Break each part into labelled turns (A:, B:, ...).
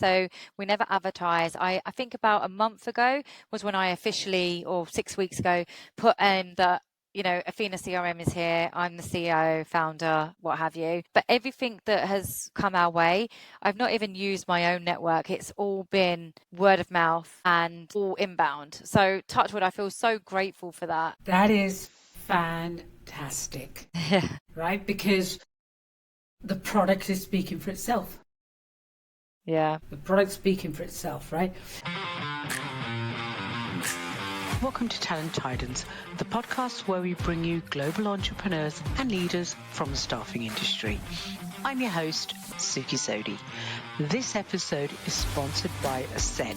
A: So we never advertise. I think about a month ago was when I officially, or 6 weeks ago, put in that, Athena CRM is here. I'm the CEO, founder, what have you. But everything that has come our way, I've not even used my own network. It's all been word of mouth and all inbound. So touch wood, I feel so grateful for that.
B: That is fantastic,
A: Yeah.
B: right? Because the product is speaking for itself.
A: Yeah.
B: The product's speaking for itself, right? Welcome to Talent Titans, the podcast where we bring you global entrepreneurs and leaders from the staffing industry. I'm your host, Suky Sodhi. This episode is sponsored by Ascen.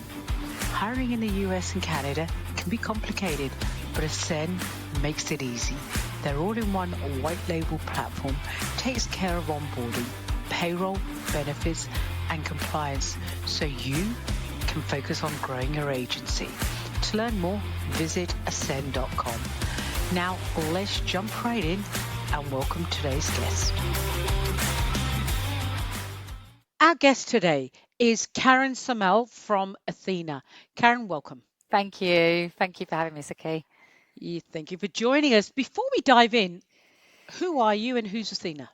B: Hiring in the US and Canada can be complicated, but Ascen makes it easy. Their all-in-one white label platform takes care of onboarding, payroll, benefits, and compliance so you can focus on growing your agency. To learn more, visit ascend.com. Now, let's jump right in and welcome today's guest. Our guest today is Karen Somal from Athena. Karen, welcome.
A: Thank you. Thank you for having me, Suky.
B: Thank you for joining us. Before we dive in, who are you and who's Athena?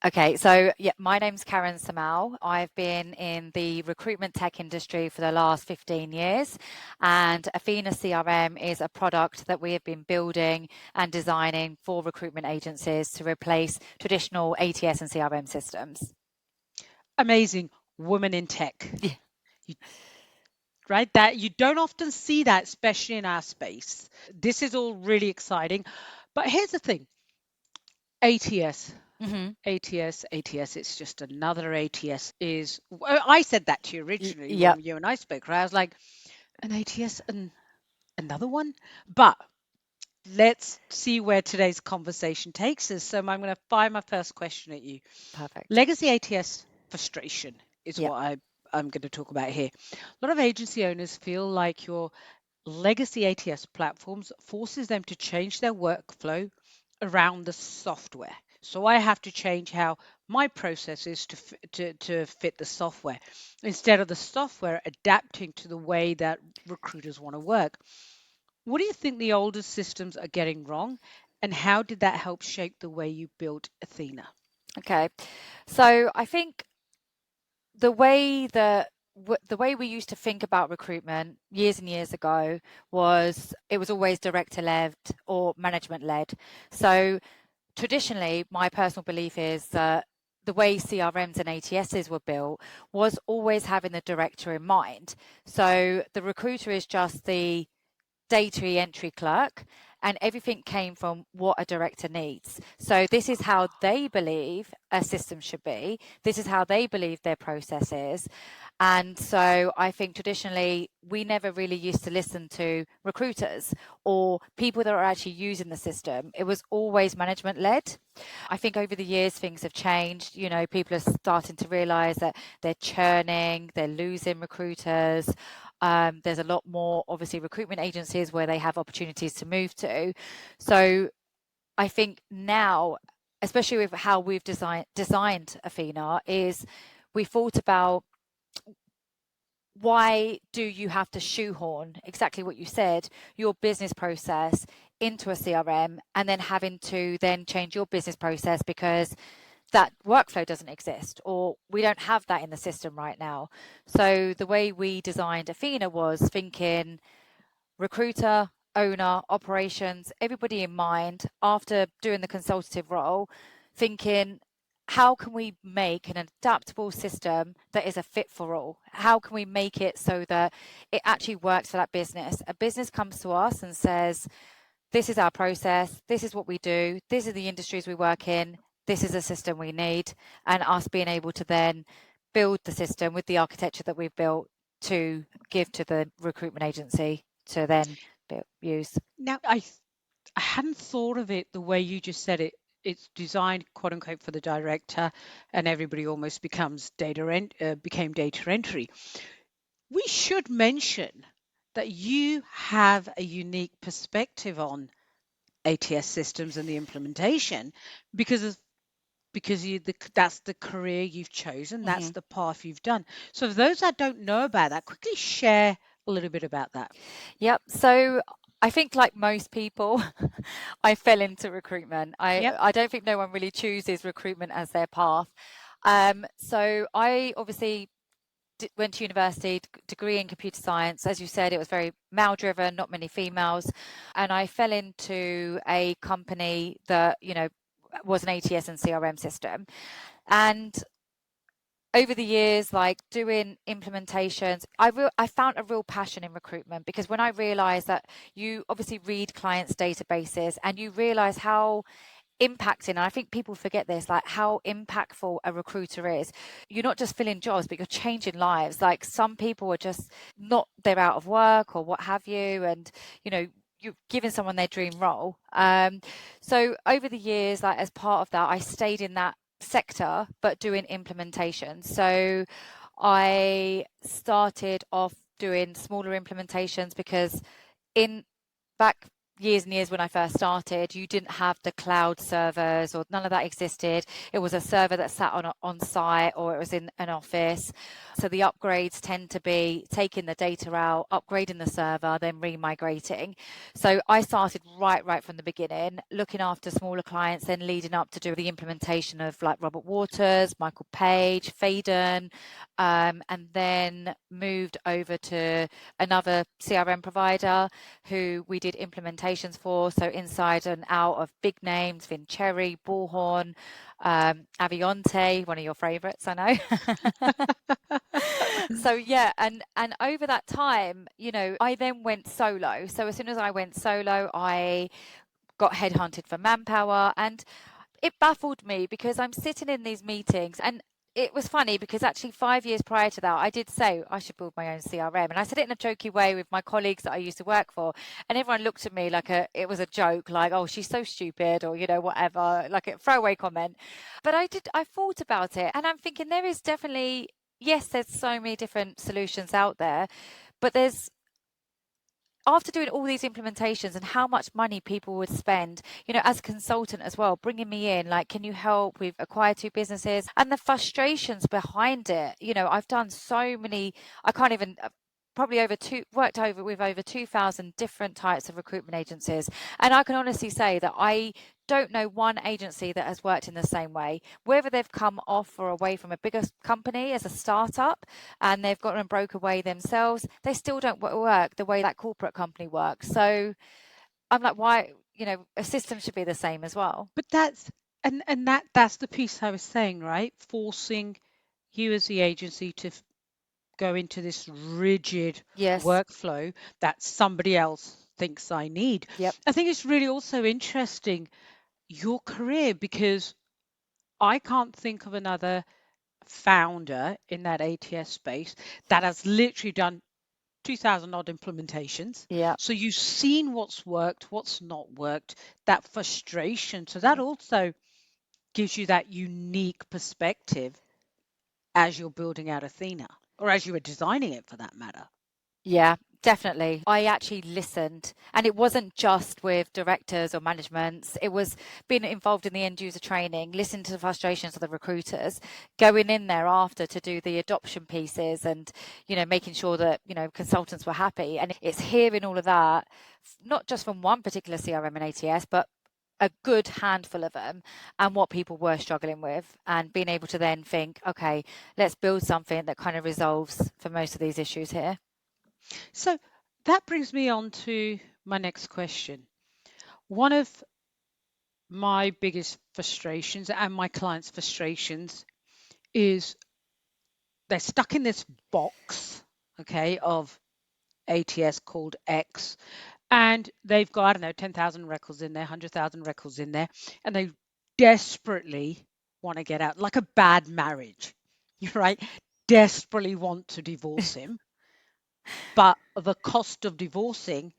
A: Okay, so my name's Karen Somal. I've been in the recruitment tech industry for the last 15 years, and Athena CRM is a product that we have been building and designing for recruitment agencies to replace traditional ATS and CRM systems.
B: Amazing. Woman in tech.
A: Yeah.
B: Right? That you don't often see that, especially in our space. This is all really exciting. But here's the thing. ATS.
A: Mm-hmm.
B: ATS, it's just another ATS is, I said that to you originally
A: Yep.
B: when you and I spoke, right? I was like, an ATS and another one? But let's see where today's conversation takes us. So I'm going to fire my first question at you.
A: Perfect.
B: Legacy ATS frustration is
A: Yep.
B: what I'm going to talk about here. A lot of agency owners feel like your legacy ATS platforms forces them to change their workflow around the software. So I have to change how my process is to fit the software instead of the software adapting to the way that recruiters want to work. What do you think the older systems are getting wrong, and how did that help shape the way you built Athena?
A: Okay. So I think the way that the way we used to think about recruitment years and years ago was it was always director led or management led. So traditionally, my personal belief is that the way CRMs and ATSs were built was always having the director in mind. So the recruiter is just the data entry clerk, and everything came from what a director needs. So this is how they believe a system should be. This is how they believe their process is. And so I think traditionally we never really used to listen to recruiters or people that are actually using the system. It was always management led. I think over the years things have changed. People are starting to realize that they're churning, they're losing recruiters. There's a lot more, obviously, recruitment agencies where they have opportunities to move to. So I think now, especially with how we've designed Athena, is we thought about why do you have to shoehorn exactly what you said, your business process into a CRM, and then having to then change your business process because that workflow doesn't exist or we don't have that in the system right now. So the way we designed Athena was thinking recruiter, owner, operations, everybody in mind after doing the consultative role, thinking how can we make an adaptable system that is a fit for all? How can we make it so that it actually works for that business? A business comes to us and says, this is our process, this is what we do, these are the industries we work in, this is a system we need, and us being able to then build the system with the architecture that we've built to give to the recruitment agency to then use.
B: Now, I hadn't thought of it the way you just said it. It's designed, quote unquote, for the director, and everybody almost became data entry. We should mention that you have a unique perspective on ATS systems and the implementation because because that's the career you've chosen, that's
A: Hmm.
B: the path you've done. So for those that don't know about that, quickly share a little bit about that.
A: Yep. So I think, like most people, I fell into recruitment.
B: Yep.
A: I don't think no one really chooses recruitment as their path. So I obviously went to university, degree in computer science. As you said, it was very male driven, not many females. And I fell into a company that, was an ATS and CRM system. And over the years, like doing implementations, I found a real passion in recruitment, because when I realized that you obviously read clients' databases and you realize how impacting, and I think people forget this, like how impactful a recruiter is. You're not just filling jobs, but you're changing lives. Like some people are just not, they're out of work or what have you, and you're giving someone their dream role. So over the years, like as part of that, I stayed in that sector but doing implementation. So I started off doing smaller implementations, because in back years and years when I first started, you didn't have the cloud servers, or none of that existed. It was a server that sat on site, or it was in an office. So the upgrades tend to be taking the data out, upgrading the server, then remigrating. So I started right from the beginning, looking after smaller clients, then leading up to do the implementation of like Robert Waters, Michael Page, Faden, and then moved over to another CRM provider who we did implementations for. So inside and out of big names, Vincherry, Bullhorn, Avionte, one of your favorites, I know. So yeah, and over that time, I then went solo. So as soon as I went solo, I got headhunted for Manpower, and it baffled me, because I'm sitting in these meetings, and it was funny because actually 5 years prior to that, I did say I should build my own CRM, and I said it in a jokey way with my colleagues that I used to work for, and everyone looked at me like it was a joke, like, oh, she's so stupid, or whatever, like a throwaway comment. But I thought about it, and I'm thinking there is definitely, yes, there's so many different solutions out there, but there's, after doing all these implementations and how much money people would spend, as a consultant as well, bringing me in, like, can you help? We've acquired two businesses, and the frustrations behind it. I've done so many, I can't even, probably worked over with over 2,000 different types of recruitment agencies. And I can honestly say that I don't know one agency that has worked in the same way, whether they've come off or away from a bigger company as a startup and they've gotten and broke away themselves, they still don't work the way that corporate company works. So I'm like, why, a system should be the same as well.
B: But that's the piece I was saying, right? Forcing you as the agency to go into this rigid
A: Yes.
B: workflow that somebody else thinks I need.
A: Yep.
B: I think it's really also interesting your career, because I can't think of another founder in that ATS space that has literally done 2000 odd implementations.
A: Yeah.
B: So you've seen what's worked, what's not worked, that frustration. So that
A: Mhm.
B: also gives you that unique perspective as you're building out Athena, or as you were designing it for that matter.
A: Yeah, definitely. I actually listened, and it wasn't just with directors or managements. It was being involved in the end user training, listening to the frustrations of the recruiters, going in there after to do the adoption pieces, and making sure that consultants were happy. And it's hearing all of that, not just from one particular CRM and ATS, but a good handful of them, and what people were struggling with, and being able to then think, okay, let's build something that kind of resolves for most of these issues here.
B: So that brings me on to my next question. One of my biggest frustrations and my clients' frustrations is they're stuck in this box, okay, of ATS called X, and they've got, I don't know, 10,000 records in there, 100,000 records in there, and they desperately want to get out, like a bad marriage, right? Desperately want to divorce him, but the cost of divorcing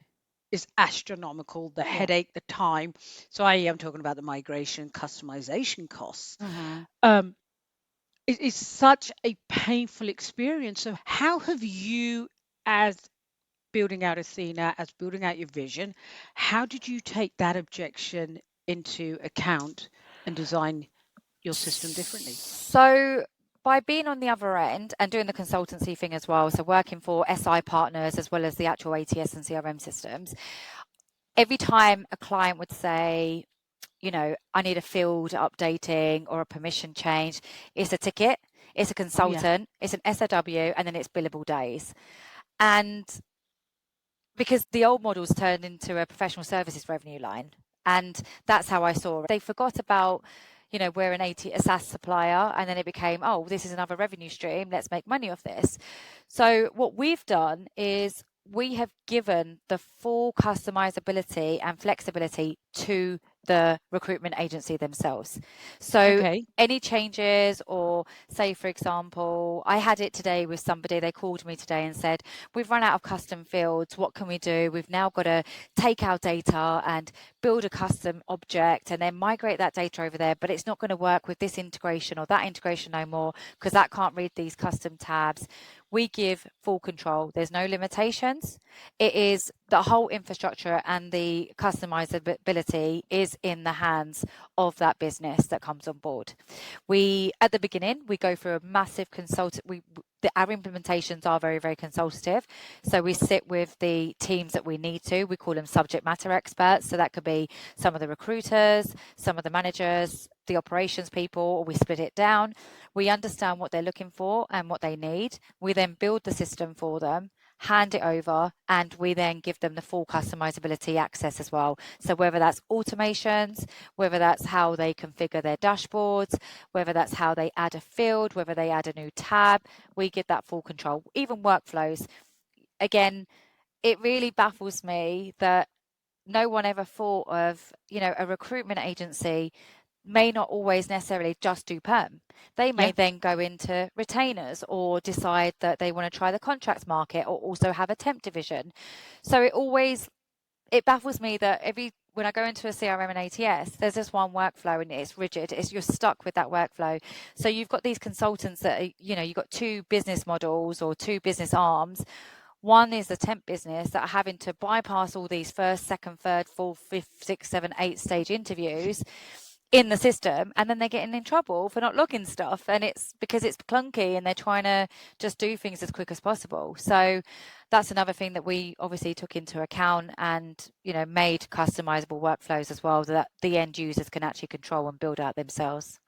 B: is astronomical, the
A: Yeah.
B: headache, the time. So I am talking about the migration customization costs.
A: Hmm.
B: Um, it is such a painful experience. So how have you, as building out Athena, as building out your vision, how did you take that objection into account and design your system differently?
A: So by being on the other end and doing the consultancy thing as well, so working for SI partners as well as the actual ATS and CRM systems, every time a client would say, I need a field updating or a permission change, it's a ticket, it's a consultant, it's an SOW, and then it's billable days. And because the old models turned into a professional services revenue line. And that's how I saw it. They forgot about, we're a SaaS supplier, and then it became, oh, this is another revenue stream. Let's make money off this. So what we've done is we have given the full customizability and flexibility to the recruitment agency themselves. So any changes, or say, for example, I had it today with somebody, they called me today and said, we've run out of custom fields. What can we do? We've now got to take our data and build a custom object and then migrate that data over there, but it's not going to work with this integration or that integration no more because that can't read these custom tabs. We give full control. There's no limitations. It is the whole infrastructure, and the customizability is in the hands of that business that comes on board. At the beginning, we go through a massive our implementations are very, very consultative. So we sit with the teams that we need to. We call them subject matter experts. So that could be some of the recruiters, some of the managers, the operations people, or we split it down. We understand what they're looking for and what they need. We then build the system for them, hand it over, and we then give them the full customizability access as well. So whether that's automations, whether that's how they configure their dashboards, whether that's how they add a field, whether they add a new tab, we give that full control. Even workflows. Again, it really baffles me that no one ever thought of, a recruitment agency may not always necessarily just do perm. They may then go into retainers, or decide that they want to try the contracts market, or also have a temp division. So it baffles me that when I go into a CRM and ATS, there's just one workflow and it's rigid. You're stuck with that workflow. So you've got these consultants that, you've got two business models or two business arms. One is the temp business that are having to bypass all these first, second, third, fourth, fifth, sixth, seven, 8 stage interviews in the system, and then they're getting in trouble for not logging stuff, and it's because it's clunky and they're trying to just do things as quick as possible. So that's another thing that we obviously took into account, and made customizable workflows as well that the end users can actually control and build out themselves.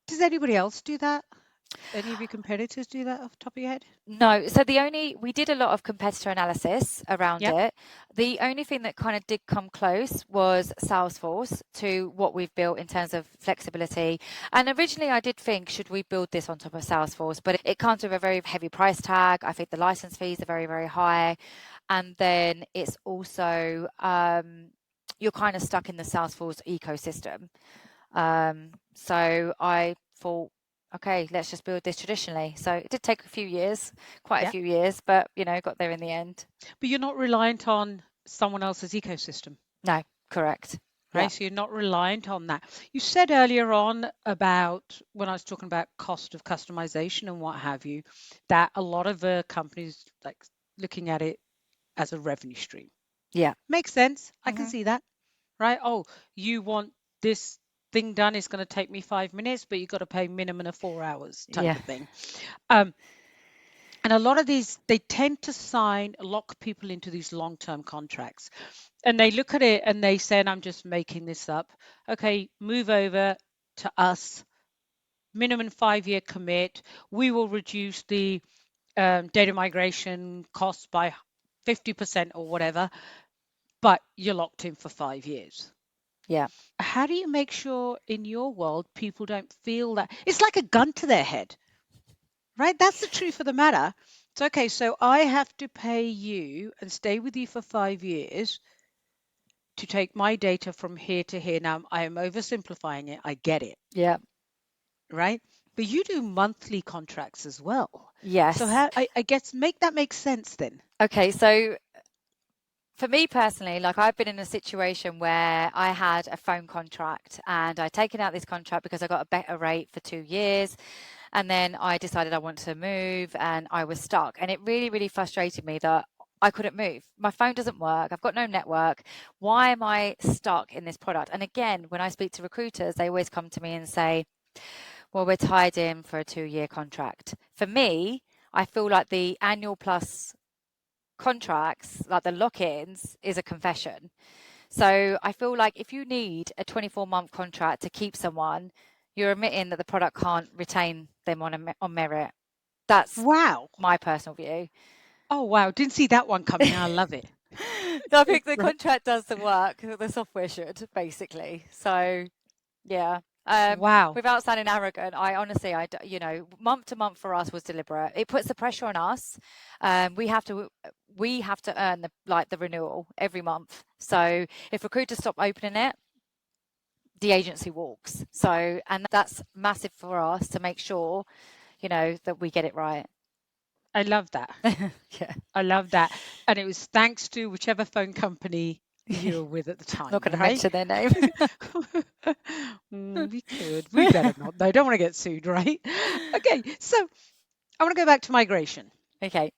B: Does anybody else do that? Any of your competitors do that off the top of your head?
A: No. So we did a lot of competitor analysis around it. The only thing that kind of did come close was Salesforce to what we've built in terms of flexibility. And originally I did think, should we build this on top of Salesforce? But it comes with a very heavy price tag. I think the license fees are very, very high. And then it's also, you're kind of stuck in the Salesforce ecosystem. So I thought, okay, let's just build this traditionally. So it did take a few years, quite a few years, but got there in the end.
B: But you're not reliant on someone else's ecosystem.
A: No, correct.
B: Right. Yeah. So you're not reliant on that. You said earlier on about, when I was talking about cost of customization and what have you, that a lot of companies like looking at it as a revenue stream.
A: Yeah.
B: Makes sense. I can see that. Right. Oh, you want this thing done, is going to take me 5 minutes, but you've got to pay minimum of 4 hours type of thing. And a lot of these, they tend to lock people into these long-term contracts. And they look at it and they say, and I'm just making this up, okay, move over to us, minimum 5-year commit. We will reduce the data migration costs by 50% or whatever, but you're locked in for 5 years.
A: Yeah.
B: How do you make sure in your world people don't feel that it's like a gun to their head, right? That's the truth of the matter. It's okay. So I have to pay you and stay with you for 5 years to take my data from here to here. Now I am oversimplifying it. I get it.
A: Yeah.
B: Right. But you do monthly contracts as well.
A: Yes.
B: So I guess make that make sense then.
A: Okay. So for me personally, like, I've been in a situation where I had a phone contract and I'd taken out this contract because I got a better rate for 2 years. And then I decided I wanted to move and I was stuck. And it really, really frustrated me that I couldn't move. My phone doesn't work. I've got no network. Why am I stuck in this product? And again, when I speak to recruiters, they always come to me and say, Well, we're tied in for a 2-year contract. For me, I feel like the annual plus contracts, like the lock-ins, is a confession. So I feel like if you need a 24-month contract to keep someone, you're admitting that the product can't retain them on merit. That's
B: Wow.
A: my personal view.
B: Oh, wow. Didn't see that one coming. I love it.
A: I think the
B: Right.
A: contract does the work, the software should, basically. So, yeah.
B: Wow.
A: Without sounding arrogant, I honestly, month to month for us was deliberate. It puts the pressure on us. We have to earn the renewal every month. So if recruiters stop opening it, the agency walks. So, and that's massive for us to make sure, that we get it right.
B: I love that.
A: Yeah.
B: I love that. And it was thanks to whichever phone company you were with at the
A: Not
B: time,
A: going to
B: right?
A: mention their name.
B: We could. We better not, though. Don't want to get sued, right? Okay, so I want to go back to migration.
A: Okay.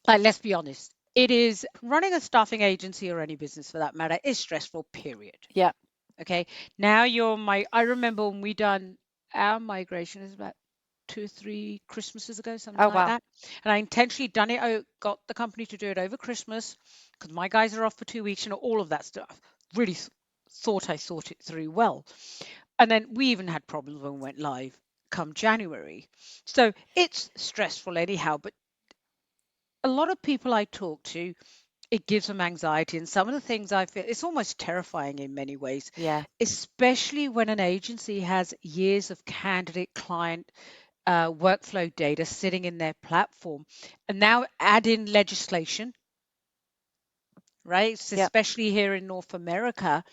B: Like, let's be honest. It is running a staffing agency or any business for that matter is stressful, period.
A: Yeah.
B: Okay. Now I remember when we done our migration is about 2 or 3 Christmases ago, something
A: Oh,
B: like
A: wow.
B: that. And I intentionally done it. I got the company to do it over Christmas because my guys are off for 2 weeks and all of that stuff. Really thought I thought it through well. And then we even had problems when we went live come January. So it's stressful anyhow, but a lot of people I talk to, it gives them anxiety. And some of the things I feel, it's almost terrifying in many ways,
A: Yeah.
B: especially when an agency has years of candidate client workflow data sitting in their platform. And now add in legislation, right? So
A: Yeah.
B: especially here in North America,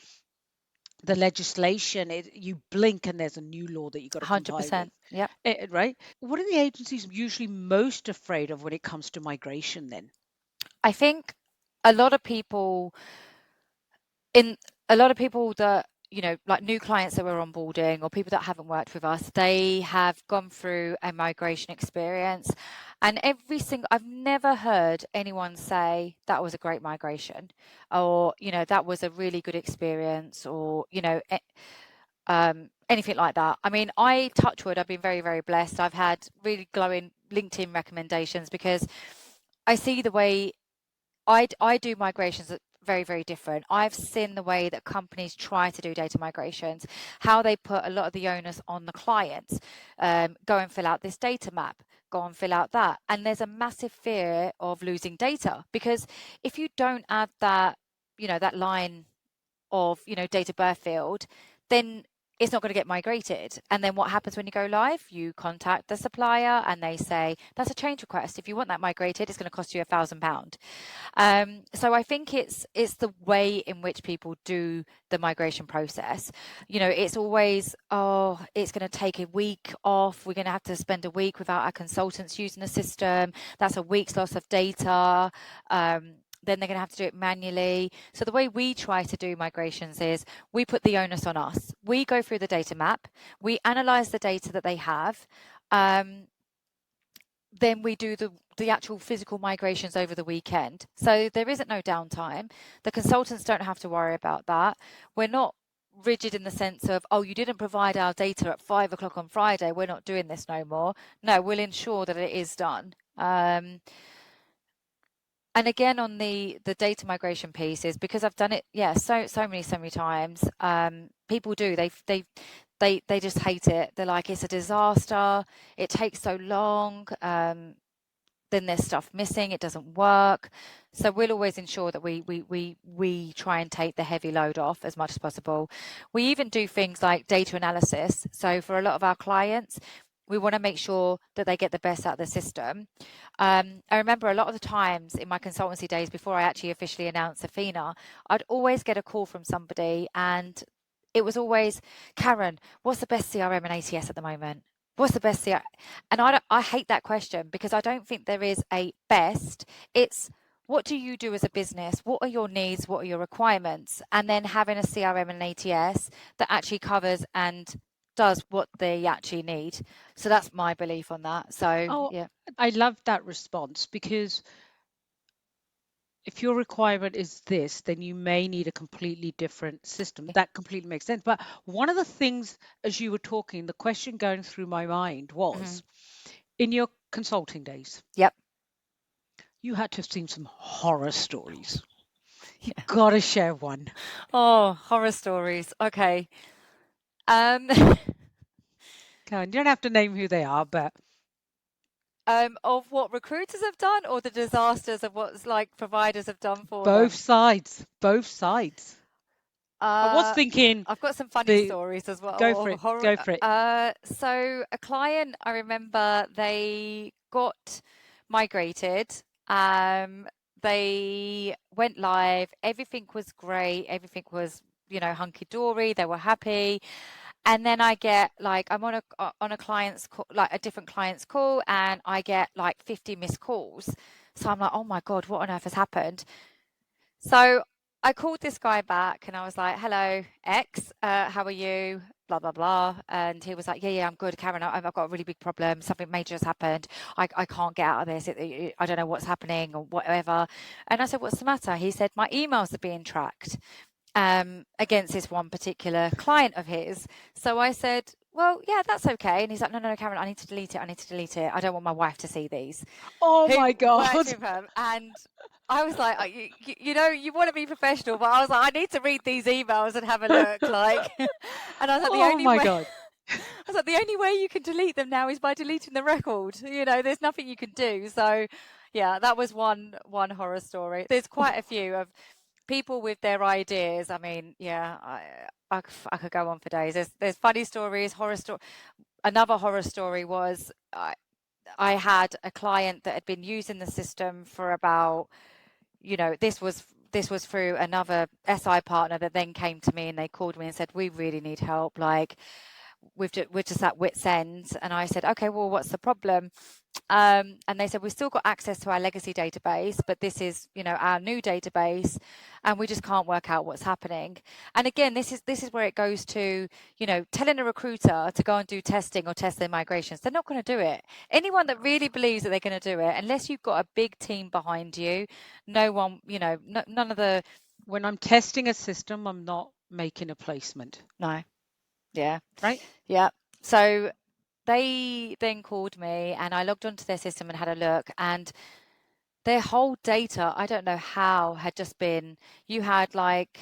B: the legislation, you blink and there's a new law that you've got to comply with,
A: 100%. Yeah.
B: right? What are the agencies usually most afraid of when it comes to migration then?
A: I think a lot of people in a lot of people that like new clients that we're onboarding or people that haven't worked with us, they have gone through a migration experience, and I've never heard anyone say that was a great migration, or that was a really good experience, or anything like that. I mean, I touch wood, I've been very, very blessed. I've had really glowing LinkedIn recommendations because I see the way I do migrations very, very different. I've seen the way that companies try to do data migrations, how they put a lot of the onus on the clients. Go and fill out this data map, go and fill out that. And there's a massive fear of losing data because if you don't add that, that line of date of birth field, then it's not going to get migrated. And then what happens when you go live? You contact the supplier and they say that's a change request. If you want that migrated, it's going to cost you £1,000. So I think it's the way in which people do the migration process. It's always, oh, it's going to take a week off. We're going to have to spend a week without our consultants using the system. That's a week's loss of data. Then they're going to have to do it manually. So the way we try to do migrations is we put the onus on us. We go through the data map, we analyze the data that they have. Then we do the actual physical migrations over the weekend. So there isn't no downtime. The consultants don't have to worry about that. We're not rigid in the sense of, oh, you didn't provide our data at 5 o'clock on Friday, we're not doing this no more. No, we'll ensure that it is done. And again, on the data migration piece is because I've done it, so many times. People do they just hate it. They're like, it's a disaster. It takes so long. Then there's stuff missing. It doesn't work. So we'll always ensure that we try and take the heavy load off as much as possible. We even do things like data analysis. So for a lot of our clients, we want to make sure that they get the best out of the system. I remember a lot of the times in my consultancy days before I actually officially announced Athena, I'd always get a call from somebody and it was always, Karen, what's the best CRM and ATS at the moment? What's the best CRM? And I hate that question because I don't think there is a best. It's what do you do as a business? What are your needs? What are your requirements? And then having a CRM and ATS that actually covers and does what they actually need. So that's my belief on that. So
B: Oh,
A: yeah.
B: I love that response because
C: if your requirement is this, then you may need a completely different system. That completely makes sense. But one of the things, as you were talking, the question going through my mind was, in your consulting days,
A: Yep.
C: you had to have seen some horror stories. You
A: Yeah.
C: got to share one.
A: Oh, horror stories. Okay. Um,
C: Karen, you don't have to name who they are, but
A: of what recruiters have done or the disasters of what's like providers have done for
C: both
A: them?
C: sides, both sides. I was
A: Uh,
C: thinking
A: I've got some funny
C: the
A: stories as well,
C: go for
A: or
C: it,
A: horror.
C: go for it.
A: So a client, I remember they got migrated. Um, they went live. Everything was great. Everything was, hunky dory. They were happy. And then I get like I'm on a client's call, like a different client's call, and I get like 50 missed calls. So I'm like, oh my God, what on earth has happened? So I called this guy back and I was like, hello, X, how are you? Blah, blah, blah. And he was like, yeah, I'm good, Karen. I've got a really big problem. Something major has happened. I can't get out of this. I don't know what's happening or whatever. And I said, what's the matter? He said, my emails are being tracked against this one particular client of his. So I said, well, yeah, that's okay. And he's like, no, Karen, I need to delete it. I need to delete it. I don't want my wife to see these.
C: Oh my
A: Who worked
C: God.
A: with him. And I was like, you want to be professional, but I was like, I need to read these emails and have a look. Like, and I was like, the
C: Oh
A: only
C: my
A: way.
C: God.
A: I was like, the only way you can delete them now is by deleting the record. There's nothing you can do. So, yeah, that was one horror story. There's quite a few of people with their ideas. I mean, yeah, I could go on for days. There's funny stories, horror story. Another horror story was I had a client that had been using the system for about, this was through another SI partner that then came to me and they called me and said, we really need help. Like we're just at wit's end. And I said, okay, well, what's the problem? And they said, we've still got access to our legacy database, but this is, our new database, and we just can't work out what's happening. And again, this is where it goes to, telling a recruiter to go and do testing or test their migrations. They're not going to do it. Anyone that really believes that they're going to do it, unless you've got a big team behind you, no one, none of the.
C: When I'm testing a system, I'm not making a placement.
A: No. Yeah.
C: Right?
A: Yeah. So they then called me and I logged onto their system and had a look, and their whole data, I don't know how, had just been, you had like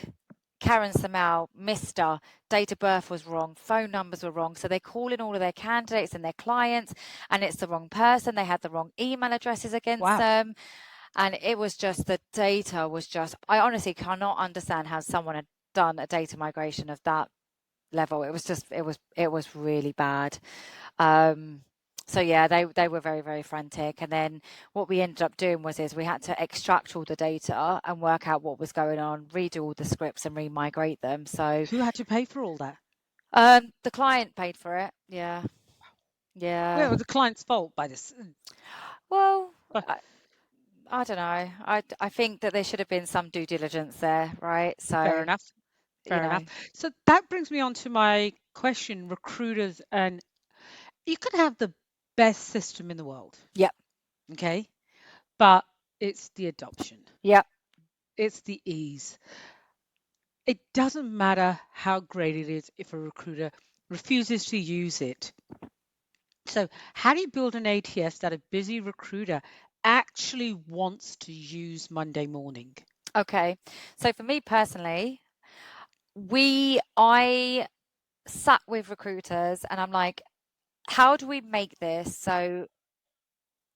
A: Karen Somal, Mr. Date of birth was wrong, phone numbers were wrong. So they call in all of their candidates and their clients, and it's the wrong person. They had the wrong email addresses against them. And it was just, the data was just, I honestly cannot understand how someone had done a data migration of that level. It was just, it was really bad. So yeah, they were very, very frantic. And then what we ended up doing is we had to extract all the data and work out what was going on, redo all the scripts and re-migrate them. So
C: Who had to pay for all that?
A: the client paid for it. Yeah.
C: Well, it
A: Yeah.
C: was the client's fault by this.
A: Well,
C: But
A: I don't know. I think that there should have been some due diligence there, right?
C: fair
A: So,
C: enough.
A: you
C: Fair enough.
A: know,
C: So that brings me on to my question, recruiters, and you could have the best system in the world,
A: yep,
C: okay? But it's the adoption.
A: yep.
C: It's the ease. It doesn't matter how great it is if a recruiter refuses to use it. So, how do you build an ATS that a busy recruiter actually wants to use Monday morning?
A: Okay. So for me personally, I sat with recruiters and I'm like, how do we make this so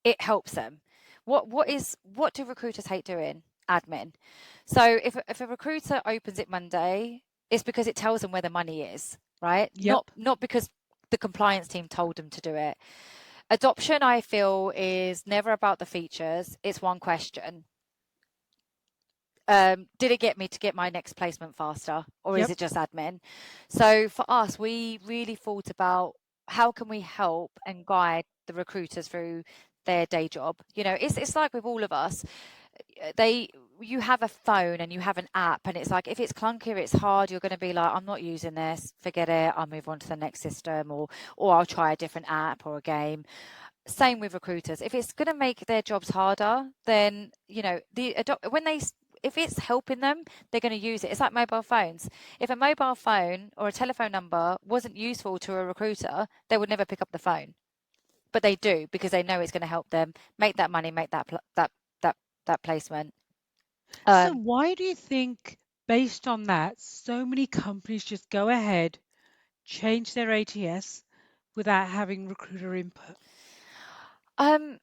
A: it helps them? What do recruiters hate doing? Admin. So if a recruiter opens it Monday, it's because it tells them where the money is, right?
C: Yep.
A: Not because the compliance team told them to do it. Adoption, I feel, is never about the features. It's one question. Did it get me to get my next placement faster, or is
C: Yep.
A: it just admin? So for us, we really thought about how can we help and guide the recruiters through their day job. It's like with all of us, you have a phone and you have an app, and it's like if it's clunky, it's hard, you're going to be like, I'm not using this, forget it, I'll move on to the next system, or I'll try a different app or a game. same with recruiters. If it's going to make their jobs harder, then, if it's helping them, they're going to use it. It's like mobile phones. If a mobile phone or a telephone number wasn't useful to a recruiter, they would never pick up the phone. But they do, because they know it's going to help them make that money, make that placement.
C: So why do you think, based on that, so many companies just go ahead, change their ATS without having recruiter input?
A: Um,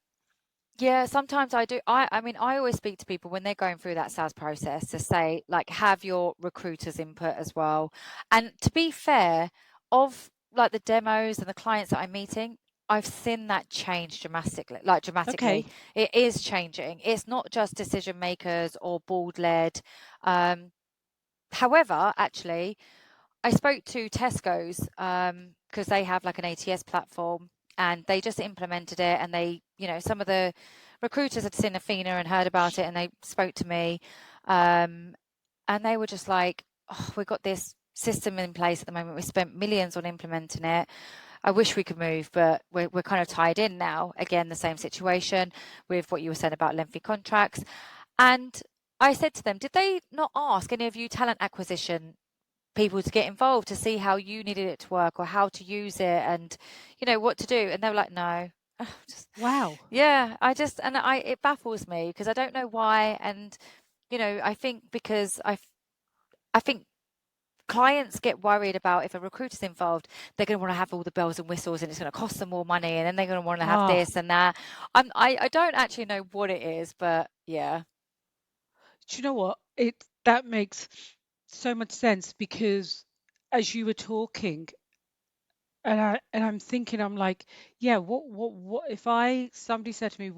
A: Yeah, sometimes I do. I mean, I always speak to people when they're going through that sales process to say, like, have your recruiter's input as well. And to be fair, of like the demos and the clients that I'm meeting, I've seen that change dramatically, like dramatically.
C: Okay.
A: It is changing. It's not just decision makers or board led. However, actually, I spoke to Tesco's because they have like an ATS platform, and they just implemented it, and some of the recruiters had seen Athena and heard about it, and they spoke to me, and they were just like, oh, we've got this system in place at the moment. We spent millions on implementing it. I wish we could move, but we're kind of tied in now. Again, the same situation with what you were saying about lengthy contracts. And I said to them, did they not ask any of you talent acquisition people to get involved to see how you needed it to work or how to use it and what to do? And they were like, no.
C: Wow.
A: Yeah, it baffles me because I don't know why. And I think because I think clients get worried about, if a recruiter's involved, they're going to want to have all the bells and whistles, and it's going to cost them more money, and then they're going to want to have
C: Ah,
A: this and that. I don't actually know what it is, but yeah.
C: do you know what? That makes so much sense, because as you were talking, and I'm thinking, I'm like, yeah, what if somebody said to me,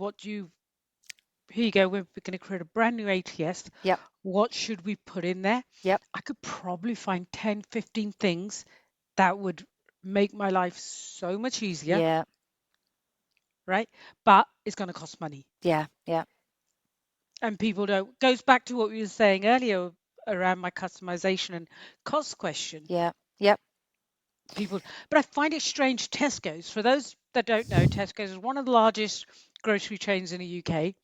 C: here you go, we're going to create a brand new ATS.
A: Yep.
C: What should we put in there?
A: Yep.
C: I could probably find 10, 15 things that would make my life so much easier,
A: Yeah.
C: right? But it's going to cost money.
A: Yeah. Yeah.
C: And people don't, goes back to what we were saying earlier around my customization and cost question.
A: Yeah. Yep.
C: But I find it strange. Tesco's, for those that don't know, Tesco's is one of the largest grocery chains in the UK.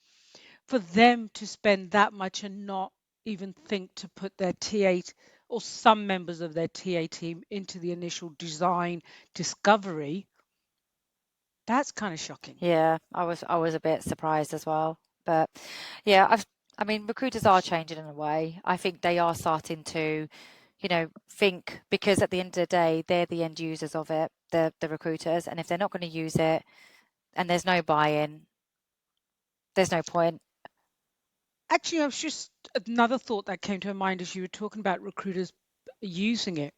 C: For them to spend that much and not even think to put their TA or some members of their TA team into the initial design discovery, that's kind of shocking.
A: Yeah, I was a bit surprised as well. But yeah, I mean, recruiters are changing in a way. I think they are starting to, think, because at the end of the day, they're the end users of it, the recruiters, and if they're not going to use it and there's no buy-in, there's no point.
C: Actually, I was just another thought that came to my mind as you were talking about recruiters using it.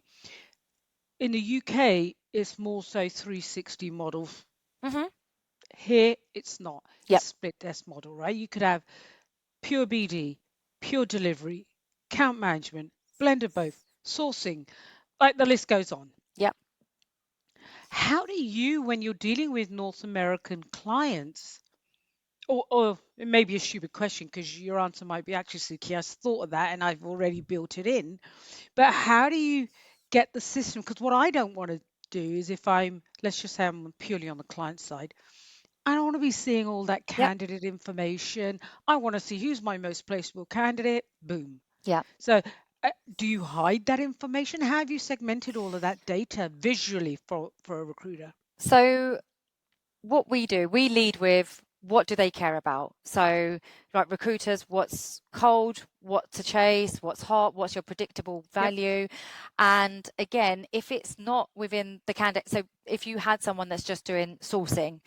C: In the UK, it's more so 360 model.
A: Hmm.
C: Here, it's not. It's
A: Yep.
C: split desk model, right? You could have pure BD, pure delivery, account management, blend of both, sourcing, like the list goes on.
A: Yep.
C: How do you, when you're dealing with North American clients, or it may be a stupid question because your answer might be, actually, Suki, I thought of that and I've already built it in, but how do you get the system? Because what I don't want to do is, if let's just say I'm purely on the client side, I don't want to be seeing all that
A: Yep.
C: candidate information. I want to see who's my most placeable candidate. Boom.
A: Yep.
C: So, do you hide that information? How have you segmented all of that data visually for a recruiter?
A: So what we do, we lead with, what do they care about? So, like recruiters, what's cold, what to chase, what's hot, what's your predictable
C: Yep.
A: value? And again, if it's not within the candidate, so if you had someone that's just doing sourcing,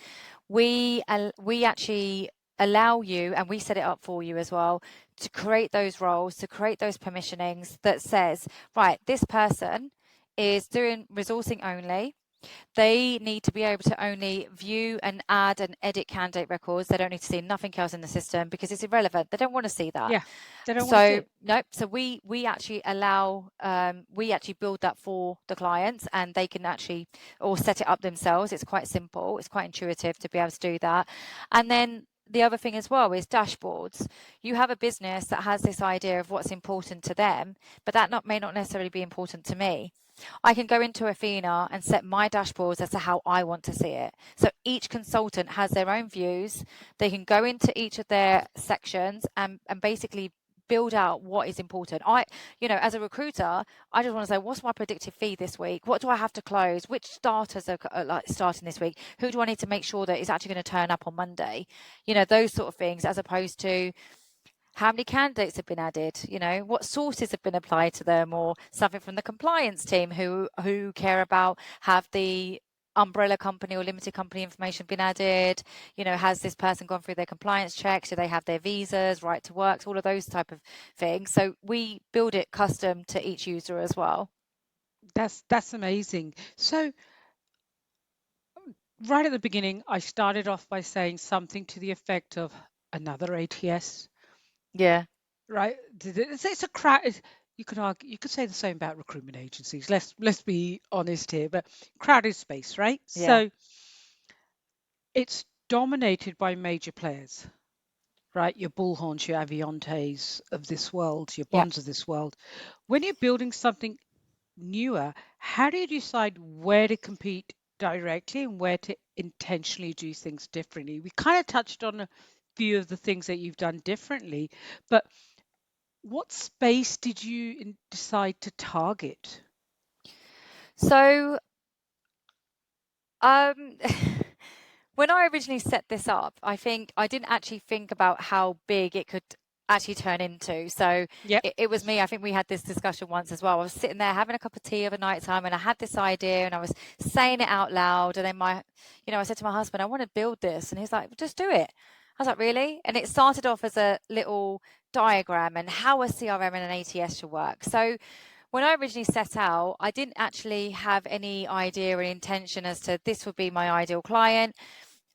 A: we actually allow you, and we set it up for you as well, to create those roles, to create those permissionings that says, right, this person is doing resourcing only. They need to be able to only view and add and edit candidate records. They don't need to see nothing else in the system because it's irrelevant. They don't want to see that.
C: Yeah. They don't want to see
A: So
C: it.
A: nope. So we actually allow, we actually build that for the clients, and they can actually, or set it up themselves. It's quite simple. It's quite intuitive to be able to do that. And then the other thing as well is dashboards. You have a business that has this idea of what's important to them, but that may not necessarily be important to me. I can go into Athena and set my dashboards as to how I want to see it. So each consultant has their own views. They can go into each of their sections and basically build out what is important. As a recruiter, I just want to say, what's my predictive fee this week? What do I have to close? Which starters are like starting this week? Who do I need to make sure that is actually going to turn up on Monday? Those sort of things, as opposed to how many candidates have been added, what sources have been applied to them, or something from the compliance team who care about, have the umbrella company or limited company information been added, has this person gone through their compliance checks, do they have their visas, right to works, all of those type of things. So we build it custom to each user as well.
C: That's amazing. So right at the beginning, I started off by saying something to the effect of another ATS,
A: Yeah.
C: right? It's a crowd. You could argue, you could say the same about recruitment agencies. Let's be honest here, but crowded space, right?
A: Yeah.
C: So it's dominated by major players, right? Your Bullhorns, your Aviantes of this world, your
A: Yeah.
C: Bonds of this world. When you're building something newer, how do you decide where to compete directly and where to intentionally do things differently? We kind of touched on a few of the things that you've done differently, but what space did you decide to target?
A: So Um, when I originally set this up, I think I didn't actually think about how big it could actually turn into. So
C: Yep.
A: it was me. I think we had this discussion once as well. I was sitting there having a cup of tea of a night time, and I had this idea and I was saying it out loud. And then I said to my husband, I want to build this. And he's like, just do it. I was like, really? And it started off as a little diagram and how a CRM and an ATS should work. So when I originally set out, I didn't actually have any idea or intention as to this would be my ideal client.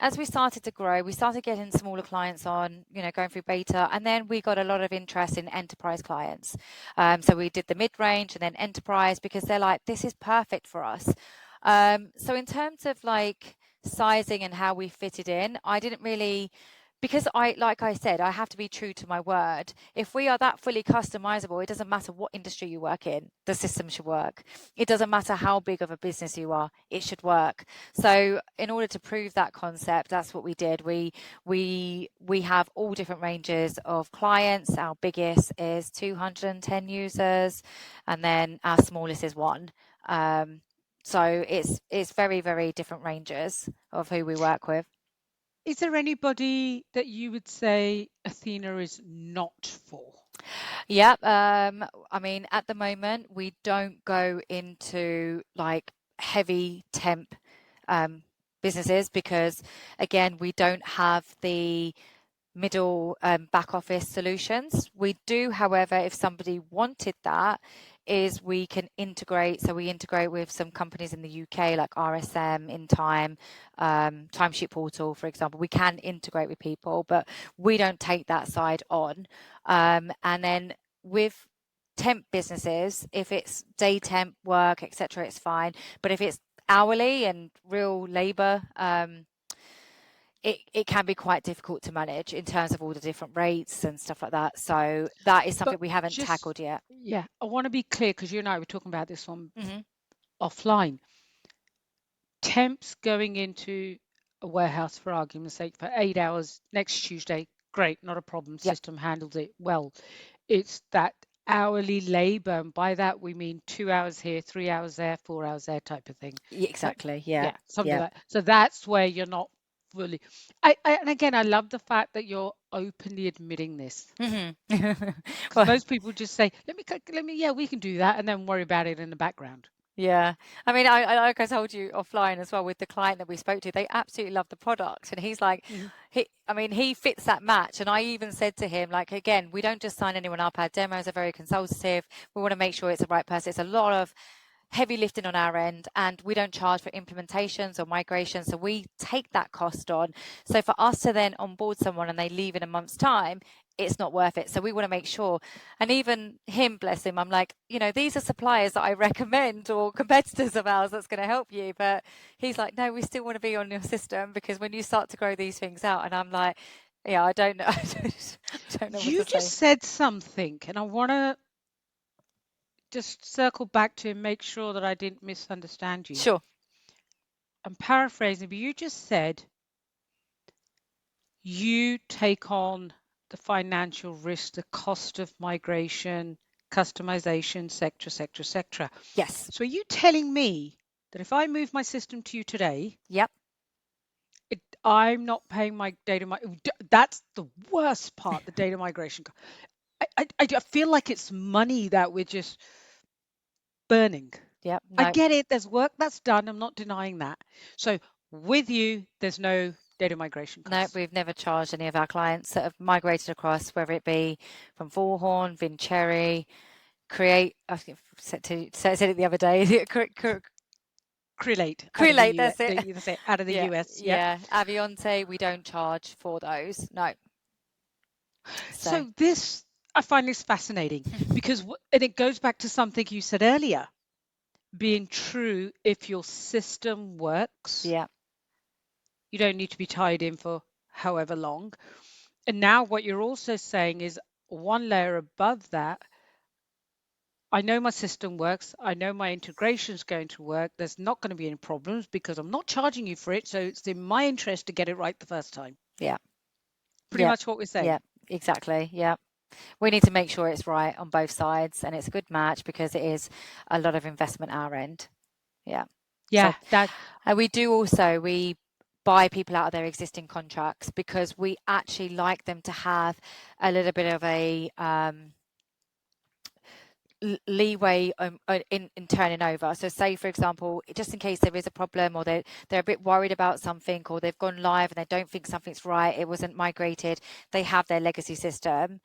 A: As we started to grow, we started getting smaller clients on, going through beta, and then we got a lot of interest in enterprise clients. So we did the mid-range and then enterprise, because they're like, this is perfect for us. So in terms of like sizing and how we fitted in, I didn't really, because like I said, I have to be true to my word. If we are that fully customizable, it doesn't matter what industry you work in, the system should work. It doesn't matter how big of a business you are, it should work. So in order to prove that concept, that's what we did. We have all different ranges of clients. Our biggest is 210 users, and then our smallest is one. So it's very, very different ranges of who we work with.
C: Is there anybody that you would say Athena is not for?
A: Yeah. I mean, at the moment, we don't go into like heavy temp businesses, because again, we don't have the middle back office solutions. We do, however, if somebody wanted that, is we can integrate. So we integrate with some companies in the UK like RSM, In Time, Timesheet Portal, for example. We can integrate with people, but we don't take that side on. And then with temp businesses, if it's day temp work, etc., it's fine. But if it's hourly and real labor, it can be quite difficult to manage in terms of all the different rates and stuff like that. So that is something
C: But
A: we haven't
C: just,
A: tackled yet.
C: yeah, I want to be clear because you and I were talking about this on
A: Mm-hmm.
C: offline. Temps going into a warehouse, for argument's sake, for 8 hours next Tuesday, great, not a problem.
A: Yep.
C: System handles it well. It's that hourly labor, and by that we mean 2 hours here, 3 hours there, 4 hours there type of thing.
A: Exactly. Yeah.
C: Yeah, something
A: Yeah.
C: like that. So that's where you're not fully. And again, I love the fact that you're openly admitting this,
A: Mm-hmm.
C: because
A: Well,
C: most people just say, yeah, we can do that, and then worry about it in the background.
A: yeah. I mean, I like I told you offline as well, with the client that we spoke to, they absolutely love the product. And he's like,
C: Mhm.
A: he fits that match. And I even said to him, like, again, we don't just sign anyone up. Our demos are very consultative. We want to make sure it's the right person. It's a lot of heavy lifting on our end, and we don't charge for implementations or migrations, so we take that cost on. So for us to then onboard someone and they leave in a month's time, it's not worth it. So we want to make sure. And even him, bless him, I'm like, these are suppliers that I recommend, or competitors of ours that's going to help you. But he's like, no, we still want to be on your system, because when you start to grow these things out, and I'm like, Yeah, I don't know. I don't know what
C: You
A: to
C: just
A: say.
C: said something, and I want to just circle back to make sure that I didn't misunderstand you.
A: Sure.
C: I'm paraphrasing, but you just said you take on the financial risk, the cost of migration, customization, etc.
A: Yes.
C: So are you telling me that if I move my system to you today,
A: Yep.
C: I'm not paying my that's the worst part, the data migration. I feel like it's money that we're just burning.
A: Yep.
C: I
A: No.
C: get it. There's work that's done. I'm not denying that. So with you, there's no data migration
A: No,
C: costs.
A: we've never charged any of our clients that have migrated across, whether it be from Bullhorn, Vincherry, Create. I think I said it the other day.
C: Crelate out of the
A: Crelate,
C: US,
A: that's it.
C: out of the
A: Yeah,
C: US. Yep.
A: yeah. Avionte, we don't charge for those. No. So,
C: So this I find this fascinating because and it goes back to something you said earlier, being true. If your system works,
A: yeah,
C: you don't need to be tied in for however long. And now what you're also saying is one layer above that. I know my system works. I know my integration is going to work. There's not going to be any problems because I'm not charging you for it. So it's in my interest to get it right the first time.
A: yeah,
C: Pretty
A: yeah,
C: much what we're
A: yeah,
C: saying.
A: exactly. Yeah. We need to make sure it's right on both sides and it's a good match because it is a lot of investment our end. Yeah. So,
C: Yeah, that
A: we do also, we buy people out of their existing contracts because we actually like them to have a little bit of a leeway in turning over. So say, for example, just in case there is a problem or they're a bit worried about something or they've gone live and they don't think something's right, it wasn't migrated, they have their legacy system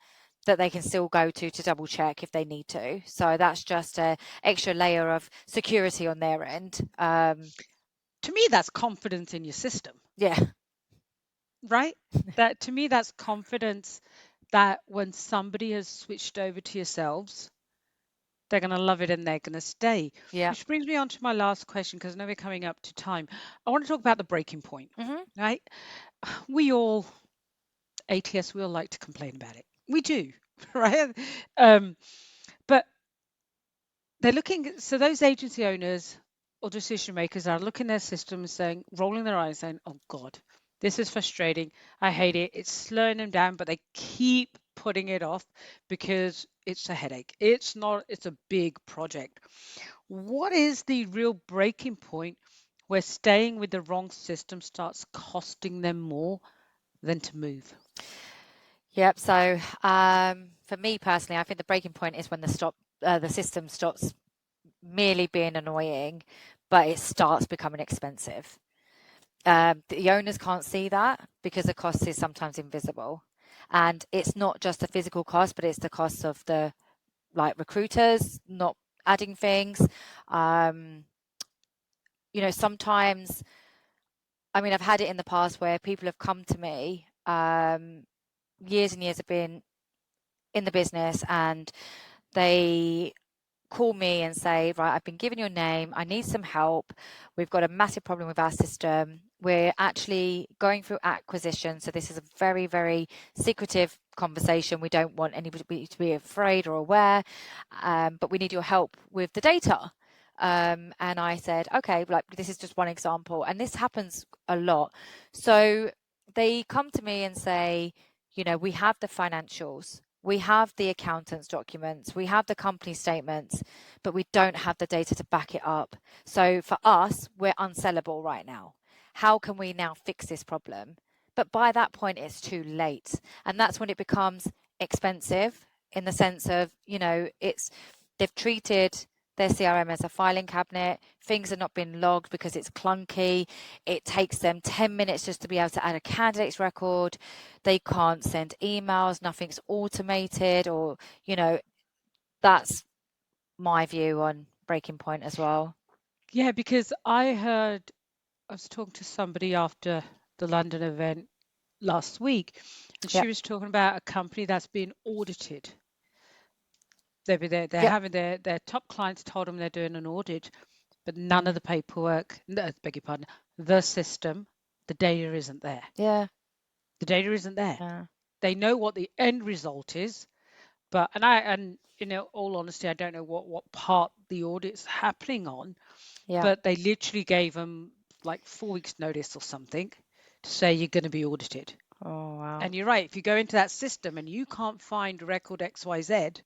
A: that they can still go to double check if they need to. So that's just a extra layer of security on their end.
C: to me, that's confidence in your system,
A: Yeah.
C: right? That to me, that's confidence that when somebody has switched over to yourselves, they're going to love it and they're going to stay.
A: Yeah.
C: Which brings me on to my last question because I know we're coming up to time. I want to talk about the breaking point,
A: Hmm.
C: right? We all, ATS, we all like to complain about it. We do, right? But they're looking, so those agency owners or decision makers are looking at their system saying, rolling their eyes, saying, oh God, this is frustrating. I hate it. It's slowing them down, but they keep putting it off because it's a headache. It's not, it's a big project. What is the real breaking point where staying with the wrong system starts costing them more than to move?
A: Yep. So for me personally, I think the breaking point is when the system stops merely being annoying, but it starts becoming expensive. The owners can't see that because the cost is sometimes invisible. And it's not just the physical cost, but it's the cost of the recruiters not adding things. Um, Sometimes, I mean, I've had it in the past where people have come to me, years and years have been in the business and they call me and say, right, I've been given your name. I need some help. We've got a massive problem with our system. We're actually going through acquisition. So this is a very, very secretive conversation. We don't want anybody to be afraid or aware, but we need your help with the data. And I said, okay, like this is just one example. And this happens a lot. So they come to me and say, we have the financials. We have the accountant's documents, we have the company statements, but we don't have the data to back it up. So for us, we're unsellable right now. How can we now fix this problem? But by that point, it's too late. And that's when it becomes expensive in the sense of, they've treated their CRM as a filing cabinet. Things are not being logged because it's clunky. It takes them 10 minutes just to be able to add a candidate's record. They can't send emails. Nothing's automated that's my view on breaking point as well.
C: Yeah, because I was talking to somebody after the London event last week, and she
A: Yep.
C: was talking about a company that's been audited. They're
A: Yep.
C: having their top clients told them they're doing an audit, but none of the paperwork, no, beg your pardon, the system, the data isn't there.
A: Yeah.
C: The data isn't there.
A: Yeah.
C: They know what the end result is, but and in all honesty, I don't know what part the audit's happening on,
A: Yeah.
C: but they literally gave them like 4 weeks notice or something to say you're going to be audited.
A: Oh, wow.
C: And you're right, if you go into that system and you can't find record XYZ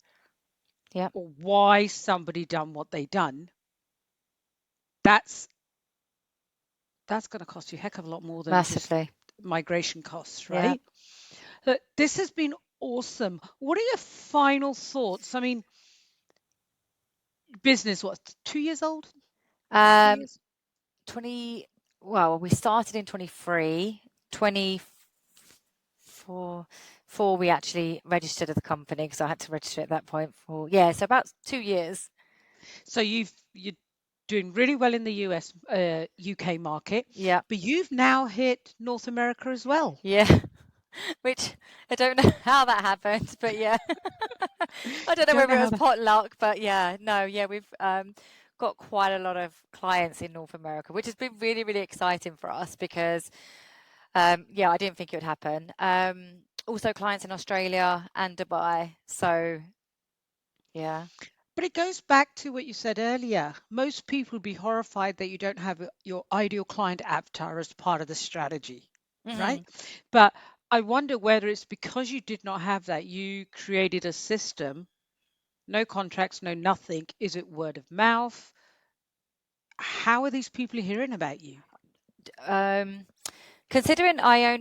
A: Yeah.
C: or why somebody done what they done, that's going to cost you a heck of a lot more than just
A: Massively.
C: migration costs,
A: Yeah.
C: right? But this has been awesome. What are your final thoughts? I mean, business, what, 2 years old? 3
A: Um,
C: years?
A: 20, well, we started in 23, 24, we actually registered as a company because I had to register at that point for, yeah, so about 2 years.
C: So you're doing really well in the UK market,
A: Yeah.
C: but you've now hit North America as well.
A: Yeah. Which I don't know how that happened, but yeah. I don't know
C: Don't
A: whether
C: know
A: it
C: how
A: was
C: that.
A: pot luck, but yeah, no, yeah, we've got quite a lot of clients in North America, which has been really, really exciting for us because yeah, I didn't think it would happen. Also clients in Australia and Dubai. So yeah.
C: But it goes back to what you said earlier. Most people would be horrified that you don't have your ideal client avatar as part of the strategy, right?
A: Hmm.
C: But I wonder whether it's because you did not have that, you created a system, no contracts, no nothing. Is it word of mouth? How are these people hearing about you?
A: Um, Considering I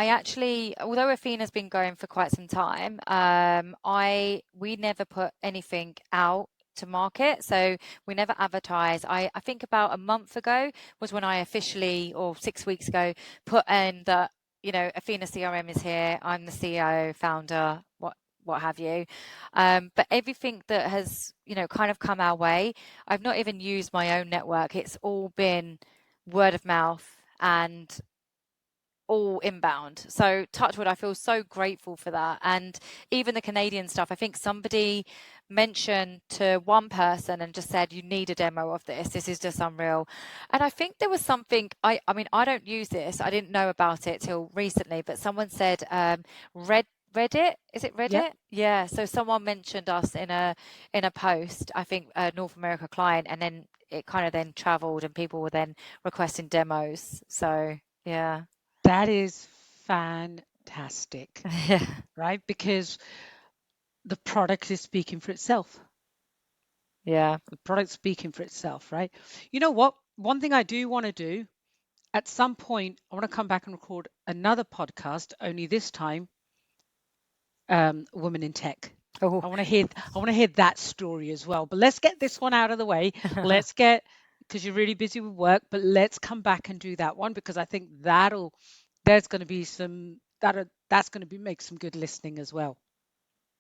A: actually, although Athena's been going for quite some time, we never put anything out to market, so we never advertise. I think about a month ago was when I officially, or 6 weeks ago, put in that, Athena CRM is here. I'm the CEO, founder, what have you. But everything that has, kind of come our way, I've not even used my own network. It's all been word of mouth and all inbound. So touch wood, I feel so grateful for that. And even the Canadian stuff, I think somebody mentioned to one person and just said, you need a demo of this. This is just unreal. And I think there was something, I mean, I don't use this. I didn't know about it till recently, but someone said, Reddit, is it
C: Yep.
A: Reddit? Yeah. So someone mentioned us in a post, I think a North America client, and then it kind of then traveled and people were then requesting demos. So yeah.
C: That is fantastic,
A: Yeah.
C: right? Because the product is speaking for itself.
A: Yeah.
C: The product's speaking for itself, right? You know what? One thing I do want to do at some point, I want to come back and record another podcast, only this time, Women in Tech.
A: Oh,
C: I want to hear that story as well. But let's get this one out of the way. Let's get, because you're really busy with work, but let's come back and do that one because I think there's going to be that's going to be make some good listening as well.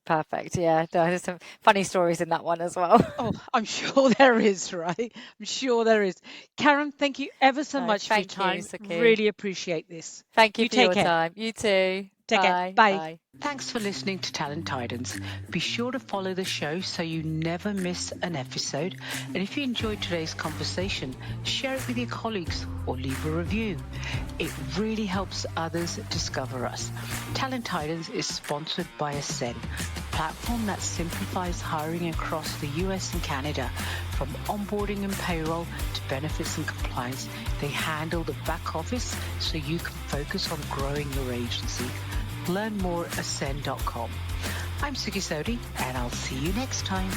A: perfect. Yeah. There's some funny stories in that one as well.
C: Oh, I'm sure there is, right? I'm sure there is. Karen, thank you ever so
A: No,
C: much for your
A: thank you,
C: time.
A: Suki.
C: Really appreciate this.
A: Thank you
C: You
A: for
C: take
A: your
C: care.
A: time. You too.
C: Take care.
A: Bye.
C: Bye.
A: Bye.
B: Thanks for listening to Talent Tidings. Be sure to follow the show so you never miss an episode. And if you enjoyed today's conversation, share it with your colleagues or leave a review. It really helps others discover us. Talent Tidings is sponsored by Ascend, the platform that simplifies hiring across the US and Canada. From onboarding and payroll to benefits and compliance, they handle the back office so you can focus on growing your agency. Learn more at ascend.com. I'm Suky Sodhi, and I'll see you next time.